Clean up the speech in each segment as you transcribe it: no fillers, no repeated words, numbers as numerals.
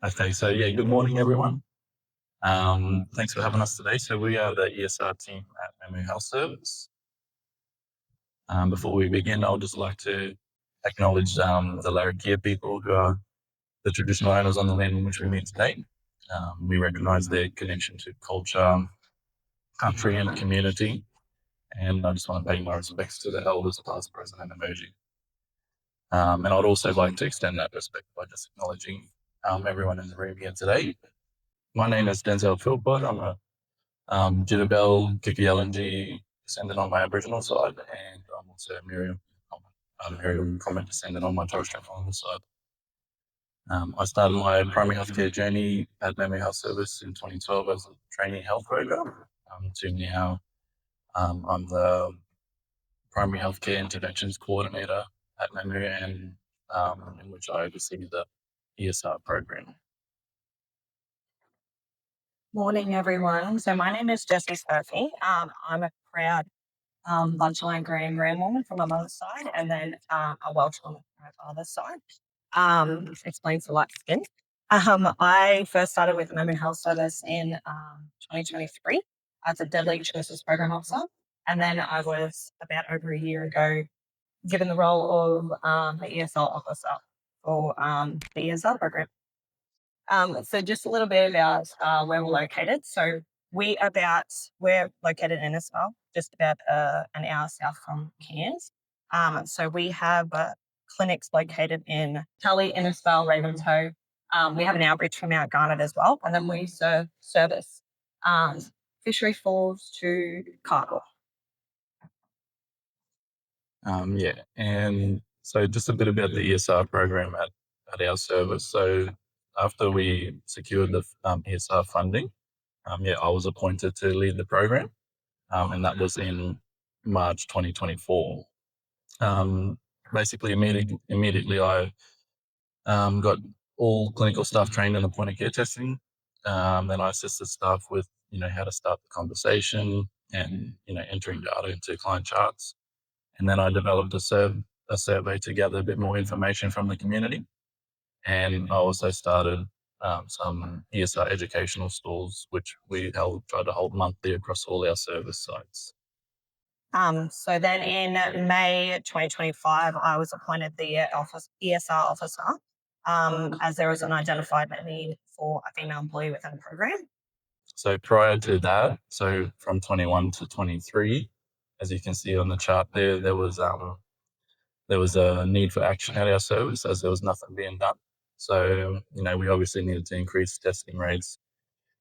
Okay, so good morning, everyone. Thanks for having us today. So we are the ESR team at Mamu Health Service. Before we begin, I would just like to acknowledge the Larrakia people who are the traditional owners on the land in which we meet today. We recognise their connection to culture, country and community, and I just want to pay my respects to the elders past, present and emerging. And I'd also like to extend that respect by just acknowledging everyone in the room here today. My name is Denzel Philpott. I'm a Jitterbell, Kiki descendant on my Aboriginal side, and I'm also Miriam Common descendant on my Torres Strait side. I started my primary healthcare journey at Mamu Health Service in 2012 as a trainee health program. To now, I'm the primary healthcare interventions coordinator at Mamu, and in which I oversee the ESR program. Morning, everyone. So my name is Jessie Murphy. I'm a proud lunchline Green woman from my mother's side, and then a Welsh woman from my father's side. Explains the light skin. I first started with Mamu Health Service in 2023 as a deadly choices program officer, and then I was about over a year ago given the role of the ESL officer for the ESL program. So just a little bit about where we're located. So we're located in Innisfail, just about an hour south from Cairns. So we have clinics located in Tully, Innisfail, Ravenshoe. We have an outreach from Mount Garnet as well, and then we service Fishery Falls to Cargill. And so just a bit about the ESR program at our service. So after we secured the ESR funding, I was appointed to lead the program, and that was in March 2024. Basically, immediately I got all clinical staff trained in the point of care testing. Then I assisted staff with how to start the conversation and entering data into client charts. And then I developed a survey to gather a bit more information from the community. And I also started some ESR educational stalls, which we tried to hold monthly across all our service sites. So then in May 2025, I was appointed the ESR officer as there was an identified need for a female employee within the program. So prior to that, so from 21 to 23, as you can see on the chart there was a need for action at our service as there was nothing being done. So, we obviously needed to increase testing rates,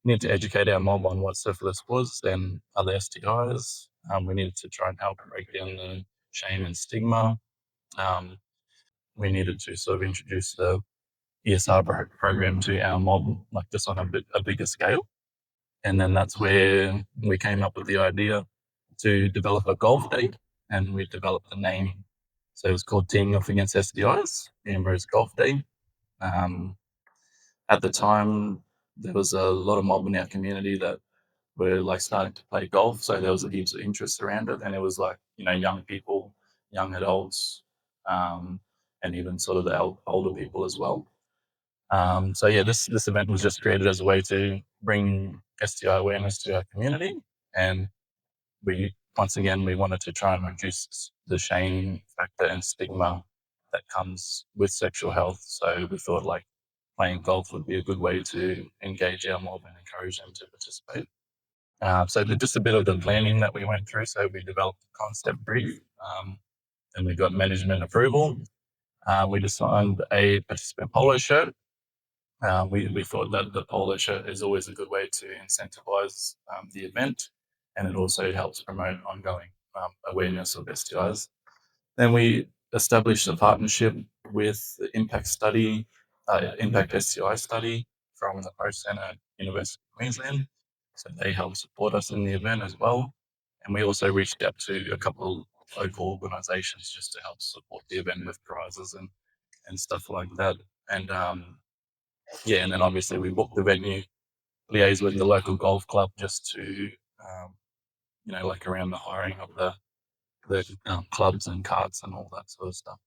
needed to educate our mob on what syphilis was and other STIs. We needed to try and help break down the shame and stigma. We needed to sort of introduce the ESR program to our mob, like just on a bigger scale. And then that's where we came up with the idea to develop a golf day, and we developed the name. So it was called Teaming Off Against STIs, Amber's Golf Day. At the time, there was a lot of mob in our community that were like starting to play golf. So there was a heaps of interest around it. And it was like, young people, young adults, and even sort of the older people as well. This event was just created as a way to bring STI awareness to our community. And we wanted to try and reduce the shame factor and stigma that comes with sexual health. So we thought like playing golf would be a good way to engage our mob and encourage them to participate. So just a bit of the planning that we went through. So we developed a concept brief, and we got management approval. We designed a participant polo shirt. We thought that the polo shirt is always a good way to incentivize the event, and it also helps promote ongoing awareness of STIs. Then we established a partnership with the Impact STI study from the Post Centre at University of Queensland. So they helped support us in the event as well. And we also reached out to a couple of local organisations just to help support the event with prizes and stuff like that. And and then obviously we booked the venue, liaise with the local golf club just to, like around the hiring of the clubs and carts and all that sort of stuff.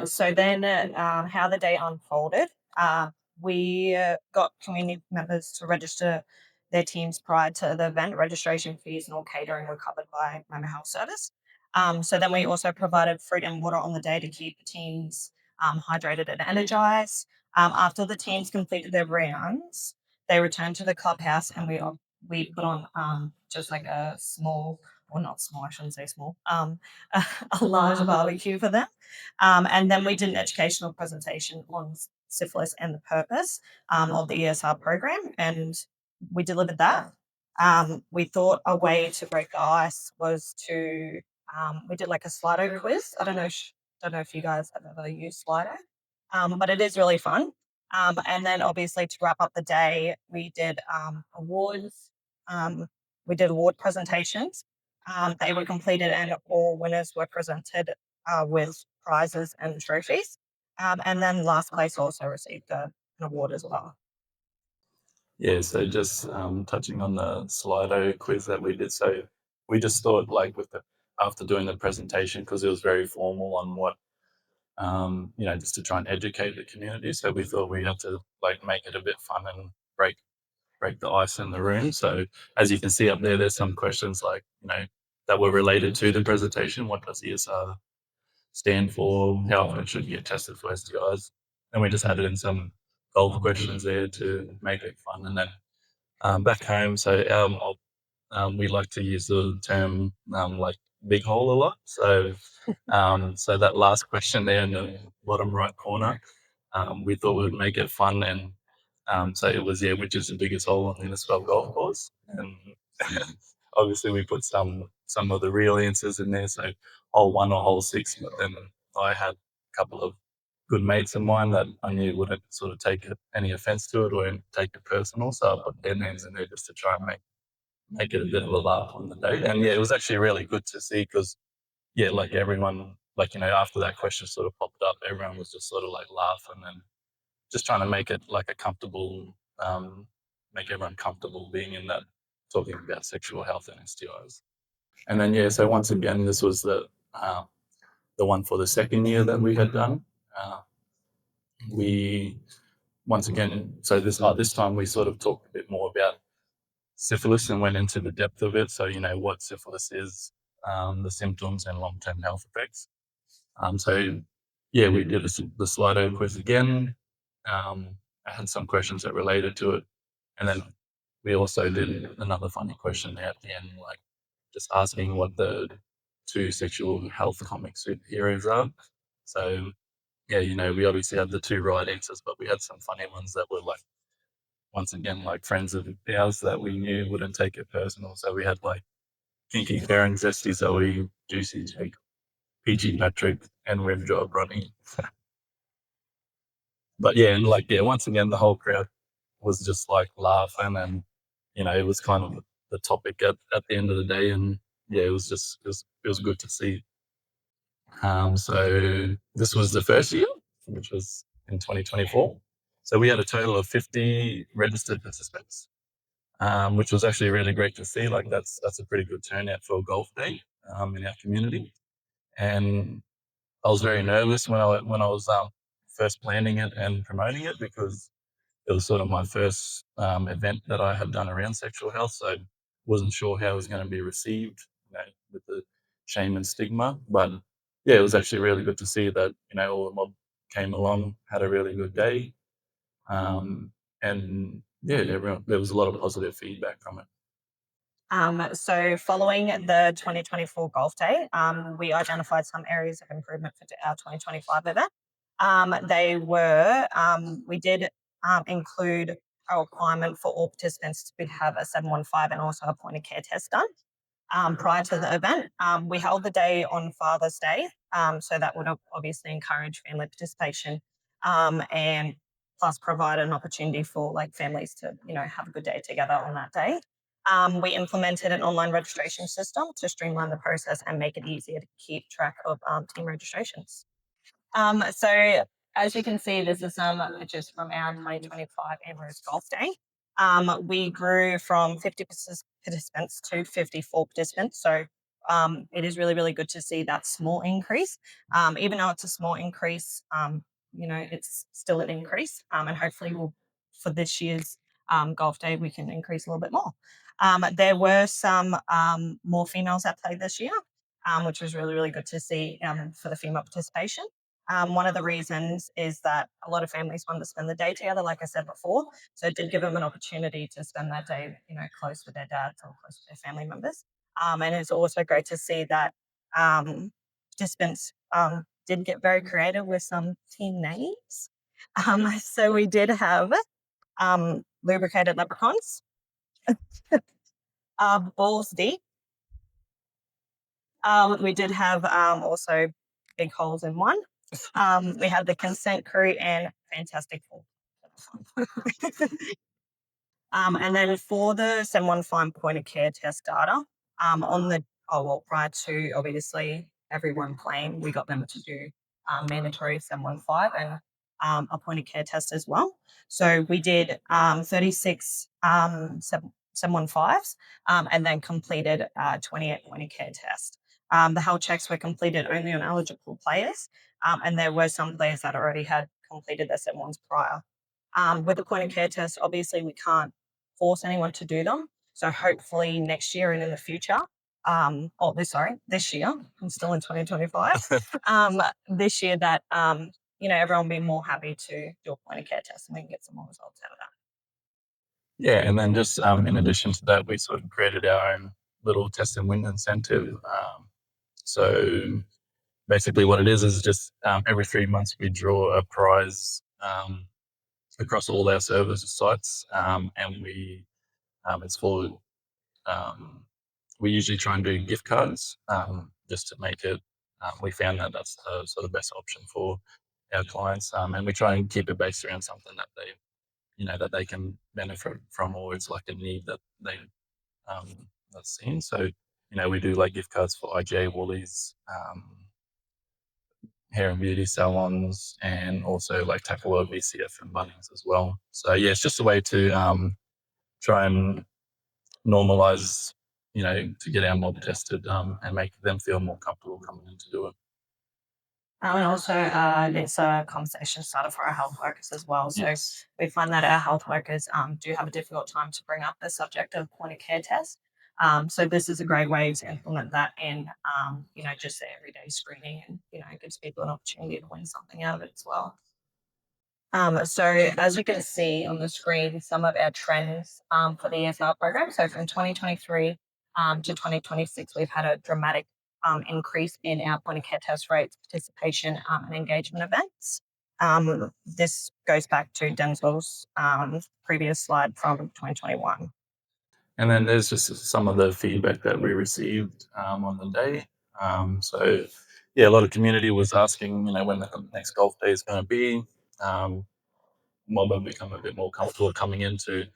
So then how the day unfolded, we got community members to register their teams prior to the event. Registration fees and all catering were covered by Mamu Health Service. So then we also provided fruit and water on the day to keep the teams hydrated and energized. After the teams completed their rounds, they returned to the clubhouse and we put on just like a small, or not small, I shouldn't say small, a large barbecue for them. And then we did an educational presentation on syphilis and the purpose of the ESR program, and we delivered that. We thought a way to break the ice was to we did like a Slido quiz. I don't know if you guys have ever used Slido, but it is really fun. And then obviously to wrap up the day, we did awards. We did award presentations. They were completed, and all winners were presented with prizes and trophies. And then last place also received an award as well. Yeah, so just touching on the Slido quiz that we did. So we just thought, like, after doing the presentation, because it was very formal on what just to try and educate the community. So we thought we had to like make it a bit fun and break the ice in the room. So as you can see up there, there's some questions like that were related to the presentation. What does ESR stand for? How often should you get tested for STIs? And we just added in some golf questions there to make it fun. And then back home, so we like to use the term like big hole a lot. So so that last question there in the bottom right corner, we thought we'd make it fun, and so it was, which is the biggest hole on the Innisfail golf course. And obviously we put some of the real answers in there, so hole 1 or hole 6. But then I had a couple of good mates of mine that I knew wouldn't sort of take any offense to it or take it personal, so I put their names in there just to try and make it a bit of a laugh on the day. And it was actually really good to see, because like everyone, like, after that question sort of popped up, everyone was just sort of like laughing and just trying to make it like a comfortable, make everyone comfortable being in that, talking about sexual health and STIs. And then, so once again, this was the one for the second year that we had done. We, once again, so this time we sort of talked a bit more about syphilis and went into the depth of it. So, what syphilis is, the symptoms and long-term health effects. So we did the Slido quiz again. I had some questions that related to it. And then we also did another funny question there at the end, like just asking what the 2 sexual health comic superheroes are. So, we obviously had the 2 right answers, but we had some funny ones that were like, once again, like friends of ours that we knew wouldn't take it personal. So we had like Kinky Karen, Zesty Zoe, Juicy Jake, PG Patrick, and Rim Job Ronnie. But and once again, the whole crowd was just like laughing, and it was kind of the topic at the end of the day, and it was just it was good to see. So this was the first year, which was in 2024. So we had a total of 50 registered participants, which was actually really great to see. Like that's a pretty good turnout for a golf day in our community. And I was very nervous when I was first planning it and promoting it, because it was sort of my first event that I had done around sexual health. So wasn't sure how it was going to be received, with the shame and stigma. But it was actually really good to see that, all the mob came along, had a really good day. And everyone, there was a lot of positive feedback from it. So following the 2024 Golf Day, we identified some areas of improvement for our 2025 event. They were, we did include a requirement for all participants to have a 715 and also a point of care test done prior to the event. We held the day on Father's Day, so that would obviously encourage family participation and plus provide an opportunity for like families to, have a good day together on that day. We implemented an online registration system to streamline the process and make it easier to keep track of team registrations. So as you can see, this is some pictures from our 2025 Ambrose Golf Day. We grew from 50 participants to 54 participants. So it is really, really good to see that small increase. Even though it's a small increase, it's still an increase. And hopefully for this year's golf day, we can increase a little bit more. There were some more females at play this year, which was really, really good to see for the female participation. One of the reasons is that a lot of families wanted to spend the day together, like I said before. So it did give them an opportunity to spend that day, close with their dads or close with their family members. And it's also great to see that participants did get very creative with some team names. So we did have lubricated leprechauns, balls deep. We did have also big holes in one. We had the consent crew and fantastic four. And then for the 715 point of care test data, prior to obviously everyone playing, we got them to do mandatory 715 and a point of care test as well. So we did 36 715s and then completed 28 point of care test. The health checks were completed only on eligible players, and there were some players that already had completed their 7-1s prior. With the point of care test, obviously we can't force anyone to do them. So hopefully next year and in the future, this year, I'm still in 2025, this year that, everyone will be more happy to do a point of care test and we can get some more results out of that. Yeah, and then just in addition to that, we sort of created our own little test and win incentive. So basically what it is just every 3 months we draw a prize across all our service sites, and it's for we usually try and do gift cards just to make it. We found that that's the sort of best option for our clients, and we try and keep it based around something that they can benefit from, or it's like a need that they that's seen. So we do like gift cards for IGA, Woolies, hair and beauty salons, and also like Tackle World, BCF, and Bunnings as well. So yeah, it's just a way to try and normalize, to get our mob tested and make them feel more comfortable coming in to do it. And also, it's a conversation starter for our health workers as well. So Yes. we find that our health workers do have a difficult time to bring up the subject of point of care test. So this is a great way to implement that in, just the everyday screening, and it gives people an opportunity to win something out of it as well. So as you can see on the screen, some of our trends for the ESR program. So from 2023 to 2026, we've had a dramatic increase in our point of care test rates, participation, and engagement events. This goes back to Denzel's previous slide from 2021. And then there's just some of the feedback that we received on the day. So yeah, a lot of community was asking, when the next golf day is going to be. Mob have become a bit more comfortable coming in to,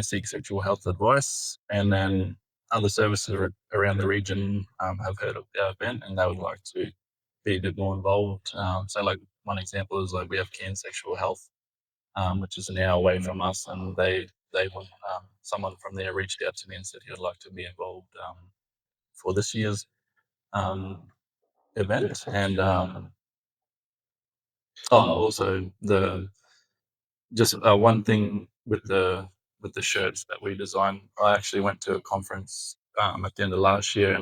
seek sexual health advice. And then other services around the region have heard of the event and they would like to be a bit more involved. So like one example is like we have Cairns Sexual Health, which is an hour away from us, and they want someone from there reached out to me and said he would like to be involved for this year's event. And also one thing with the shirts that we designed. I actually went to a conference at the end of last year,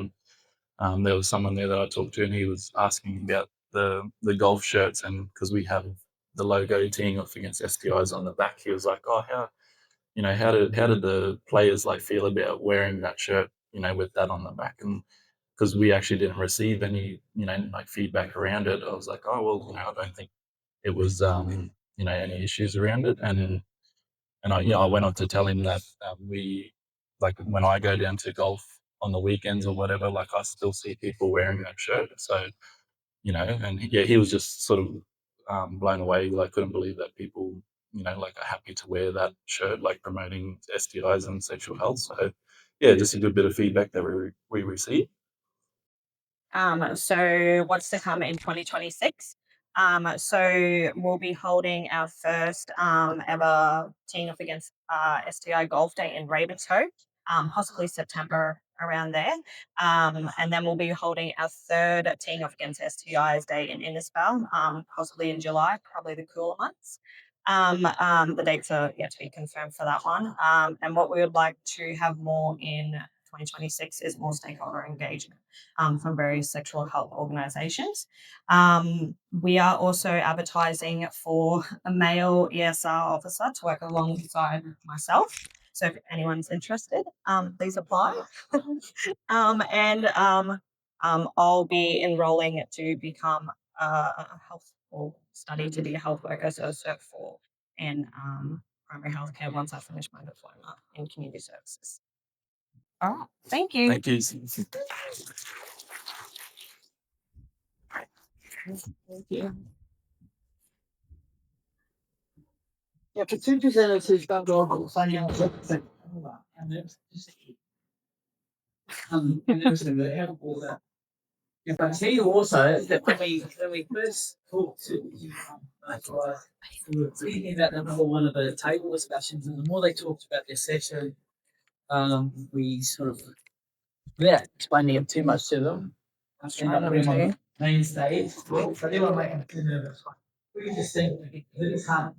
and there was someone there that I talked to, and he was asking about the golf shirts, and because we have the logo teeing off against STIs on the back, he was like, "Oh, how did the players like feel about wearing that shirt, with that on the back?" And because we actually didn't receive any, like feedback around it, I was like, "Oh well, I don't think it was, any issues around it." And I went on to tell him that we, like when I go down to golf on the weekends or whatever, like I still see people wearing that shirt. So, and yeah, he was just sort of blown away. Like couldn't believe that people, like are happy to wear that shirt, like promoting STIs and sexual health. So yeah, just a good bit of feedback that we received. So what's to come in 2026? So we'll be holding our first ever team off against STI Golf Day in Ravenshoe, possibly September around there. And then we'll be holding our third Team Up Against STIs Day in Innisfail, possibly in July, probably the cooler months. The dates are yet to be confirmed for that one. And what we would like to have more in 2026 is more stakeholder engagement from various sexual health organisations. We are also advertising for a male ESR officer to work alongside myself. So if anyone's interested, please apply. I'll be enrolling to become a health or study to be a health worker, so Cert 4 in primary healthcare once I finish my diploma in community services. All right, thank you. Thank you. Thank you. Yeah, for 2 presenters that go signing up and there's the help all that. If I tell you also that when we first talked to we were thinking about them for one of the table discussions, and the more they talked about their session, we sort of without explaining too much to them. And I'm on the main stage. So they were making too nervous. We just think that it's hard.